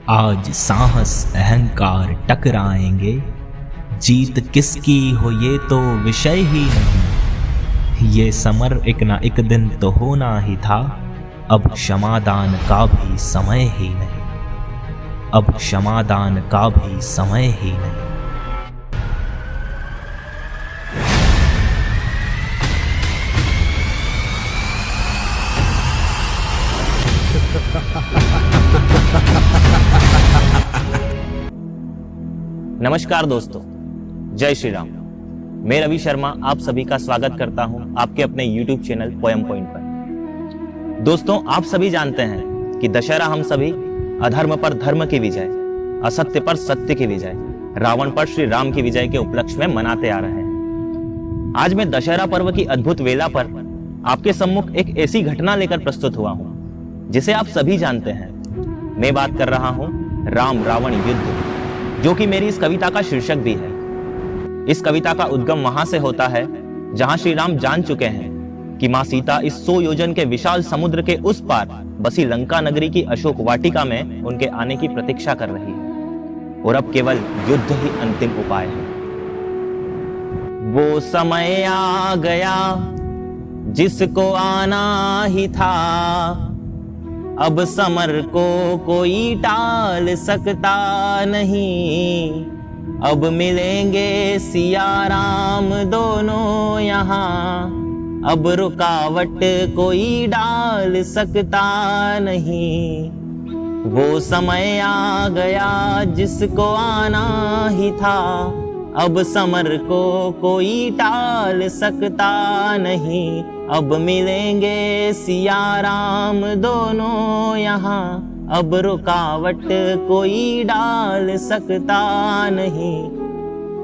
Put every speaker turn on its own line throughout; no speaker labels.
आज साहस अहंकार टकराएंगे, जीत किसकी हो ये तो विषय ही नहीं। ये समर एक ना एक दिन तो होना ही था, अब क्षमादान का भी समय ही नहीं। अब क्षमादान का भी समय ही नहीं।
नमस्कार दोस्तों, जय श्री राम। मैं रवि शर्मा आप सभी का स्वागत करता हूं आपके अपने YouTube चैनल पोएम पॉइंट पर। दोस्तों, आप सभी जानते हैं कि दशहरा हम सभी अधर्म पर धर्म की विजय, असत्य पर सत्य की विजय, रावण पर श्री राम की विजय के उपलक्ष्य में मनाते आ रहे हैं। आज मैं दशहरा पर्व की अद्भुत वेला पर आपके सम्मुख एक ऐसी घटना लेकर प्रस्तुत हुआ हूं जिसे आप सभी जानते हैं। मैं बात कर रहा हूं राम रावण युद्ध, जो कि मेरी इस कविता का शीर्षक भी है। इस कविता का उद्गम वहां से होता है जहां श्री राम जान चुके हैं कि मां सीता इस 100 योजन के विशाल समुद्र के उस पार बसी लंका नगरी की अशोक वाटिका में उनके आने की प्रतीक्षा कर रही है और अब केवल युद्ध ही अंतिम उपाय है। वो समय आ गया जिसको आना ही था, अब समर को कोई टाल सकता नहीं। अब मिलेंगे सिया राम दोनों यहाँ, अब रुकावट कोई डाल सकता नहीं। वो समय आ गया जिसको आना ही था, अब समर को कोई टाल सकता नहीं। अब मिलेंगे सिया राम दोनों यहाँ, अब रुकावट कोई डाल सकता नहीं।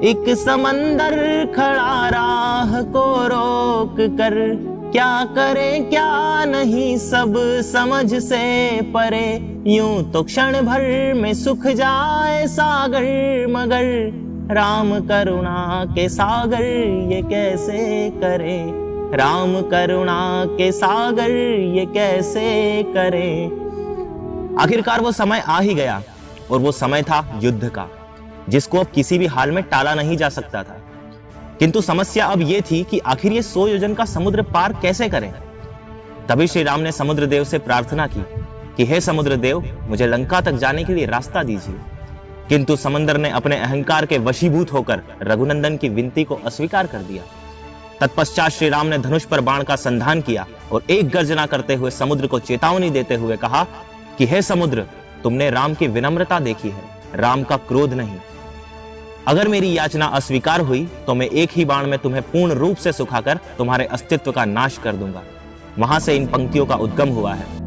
एक समंदर खड़ा राह को रोक कर, क्या करे क्या नहीं सब समझ से परे। यूं तो क्षण भर में सूख जाए सागर, मगर राम करुणा के सागर ये कैसे करे। राम करुणा के सागर ये कैसे करे। आखिरकार वो समय आ ही गया और वो समय था युद्ध का, जिसको अब किसी भी हाल में टाला नहीं जा सकता था। किंतु समस्या अब ये थी कि आखिर ये 100 योजन का समुद्र पार कैसे करें। तभी श्री राम ने समुद्र देव से प्रार्थना की कि हे समुद्र देव, मुझे लंका तक जाने के लिए रास्ता दीजिए। किंतु समंदर ने अपने अहंकार के वशीभूत होकर रघुनंदन की विनती को अस्वीकार कर दिया। तत्पश्चात श्री राम ने धनुष पर बाण का संधान किया और एक गर्जना करते हुए समुद्र को चेतावनी देते हुए कहा कि हे समुद्र, तुमने राम की विनम्रता देखी है, राम का क्रोध नहीं। अगर मेरी याचना अस्वीकार हुई तो मैं एक ही बाण में तुम्हें पूर्ण रूप से सुखाकर तुम्हारे अस्तित्व का नाश कर दूंगा। वहां से इन पंक्तियों का उद्गम हुआ है।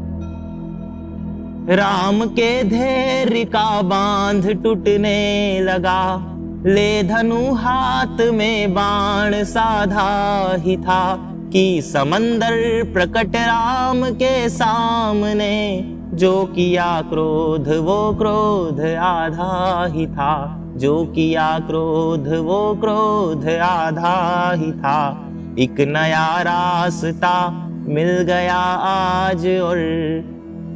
राम के धैर्य का बांध टूटने लगा, ले धनु हाथ में बाण साधा ही था। कि समंदर प्रकट राम के सामने, जो किया क्रोध वो क्रोध आधा ही था। जो किया क्रोध वो क्रोध आधा ही था। एक नया रास्ता मिल गया आज, और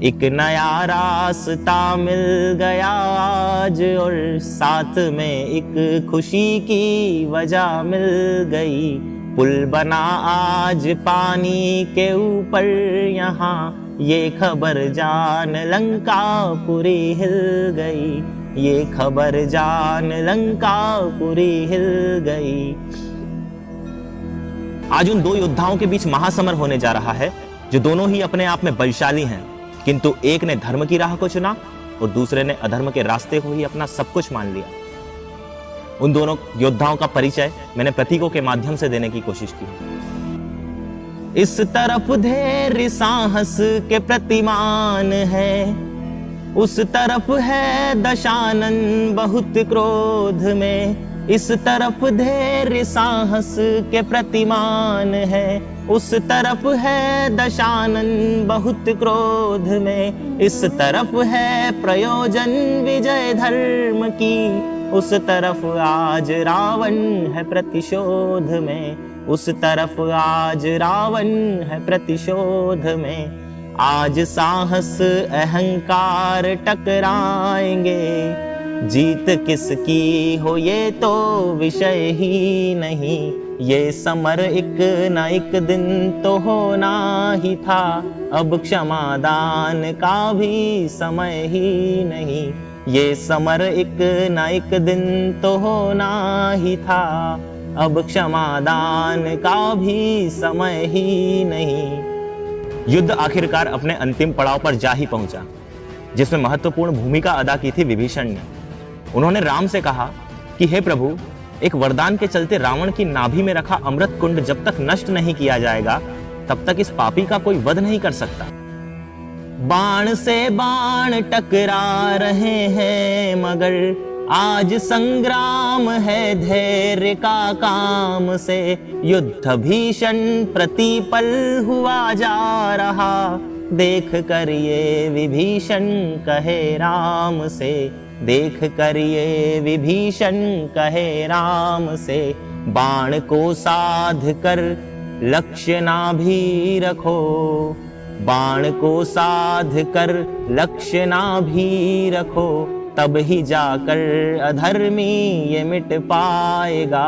एक नया रास्ता मिल गया आज, और साथ में एक खुशी की वजह मिल गई। पुल बना आज पानी के ऊपर यहाँ, ये खबर जान लंका पूरी हिल गई। ये खबर जान लंका पूरी हिल गई। आज उन दो योद्धाओं के बीच महासमर होने जा रहा है, जो दोनों ही अपने आप में बलशाली हैं। किंतु एक ने धर्म की राह को चुना और दूसरे ने अधर्म के रास्ते को ही अपना सब कुछ मान लिया। उन दोनों योद्धाओं का परिचय मैंने प्रतीकों के माध्यम से देने की कोशिश की। इस तरफ धैर्य साहस के प्रतिमान है, उस तरफ है दशानन बहुत क्रोध में। इस तरफ धैर्य साहस के प्रतिमान है, उस तरफ है दशानन बहुत क्रोध में। इस तरफ है प्रयोजन विजय धर्म की, उस तरफ आज रावण है प्रतिशोध में। उस तरफ आज रावण है प्रतिशोध में। आज साहस अहंकार टकराएंगे, जीत किसकी हो ये तो विषय ही नहीं। ये समर एक न एक दिन तो होना ही था, अब क्षमादान का भी समय ही नहीं। ये समर एक न एक दिन तो होना ही था, अब क्षमादान का भी समय ही नहीं। युद्ध आखिरकार अपने अंतिम पड़ाव पर जा ही पहुंचा, जिसमें महत्वपूर्ण भूमिका अदा की थी विभीषण ने। उन्होंने राम से कहा कि हे प्रभु, एक वरदान के चलते रावण की नाभि में रखा अमृत कुंड जब तक नष्ट नहीं किया जाएगा, तब तक इस पापी का कोई वध नहीं कर सकता। बाण से बाण टकरा रहे हैं मगर आज संग्राम है धैर्य का काम से। युद्ध भीषण प्रतिपल हुआ जा रहा, देख कर ये विभीषण कहे राम से। देख कर ये विभीषण कहे राम से। बाण को साध कर लक्ष्य ना भी रखो, बाण को साध कर लक्ष्य ना भी रखो, तब ही जाकर अधर्मी ये मिट पाएगा।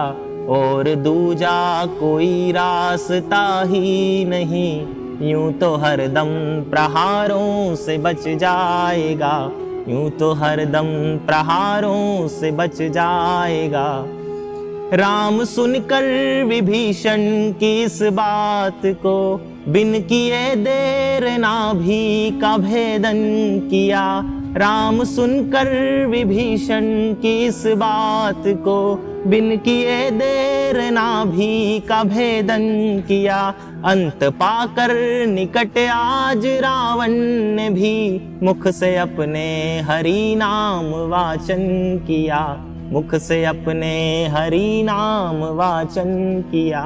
और दूजा कोई रास्ता ही नहीं, यूं तो हरदम प्रहारों से बच जाएगा। यूं तो हरदम प्रहारों से बच जाएगा। राम सुनकर विभीषण की इस बात को, बिन किए देर नाभि का भेदन किया। राम सुनकर विभीषण की इस बात को, बिन किए देर नाभि का भेदन किया। अंत पाकर निकट आज रावण ने भी, मुख से अपने हरि नाम वाचन किया। मुख से अपने हरि नाम वाचन किया।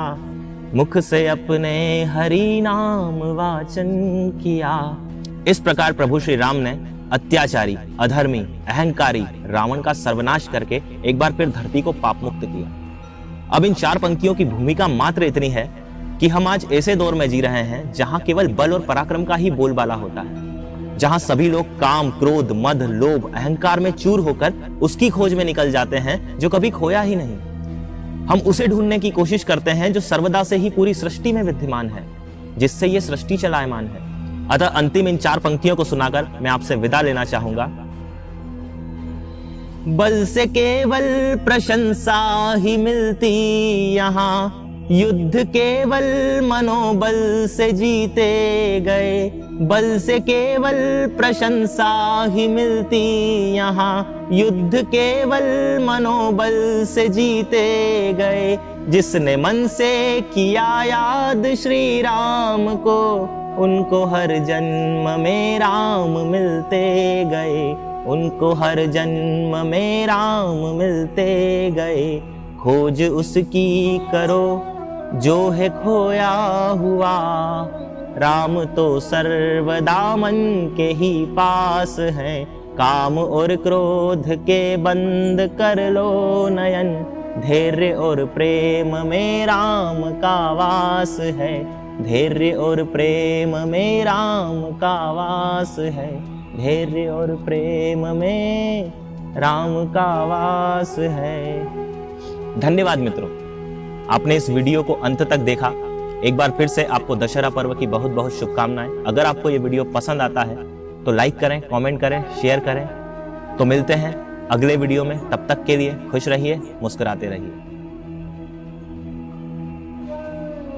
मुख से अपने हरि नाम वाचन किया। इस प्रकार प्रभु श्री राम ने अत्याचारी, अधर्मी, अहंकारी रावण का सर्वनाश करके एक बार फिर धरती को पाप मुक्त किया। अब इन 4 पंक्तियों की भूमिका मात्र इतनी है कि हम आज ऐसे दौर में जी रहे हैं जहां केवल बल और पराक्रम का ही बोलबाला होता है, जहां सभी लोग काम, क्रोध, मद, लोभ, अहंकार में चूर होकर उसकी खोज में निकल जाते हैं जो कभी खोया ही नहीं। हम उसे ढूंढने की कोशिश करते हैं जो सर्वदा से ही पूरी सृष्टि में विद्यमान है, जिससे ये सृष्टि चलायमान है। अतः अंतिम इन 4 पंक्तियों को सुनाकर मैं आपसे विदा लेना चाहूंगा। बल से केवल प्रशंसा ही मिलती यहाँ, युद्ध केवल मनोबल से जीते गए। बल से केवल प्रशंसा ही मिलती यहाँ, युद्ध केवल मनोबल से जीते गए। जिसने मन से किया याद श्री राम को, उनको हर जन्म में राम मिलते गए। उनको हर जन्म में राम मिलते गए। खोज उसकी करो जो है खोया हुआ, राम तो सर्वदा मन के ही पास है। काम और क्रोध के बंद कर लो नयन, धैर्य और प्रेम में राम का वास है। धैर्य और प्रेम में राम का वास है। धैर्य और प्रेम में राम का वास है। धन्यवाद मित्रों, आपने इस वीडियो को अंत तक देखा। एक बार फिर से आपको दशहरा पर्व की बहुत बहुत शुभकामनाएं। अगर आपको ये वीडियो पसंद आता है तो लाइक करें, कमेंट करें, शेयर करें। तो मिलते हैं अगले वीडियो में। तब तक के लिए खुश रहिए, मुस्कुराते रहिए।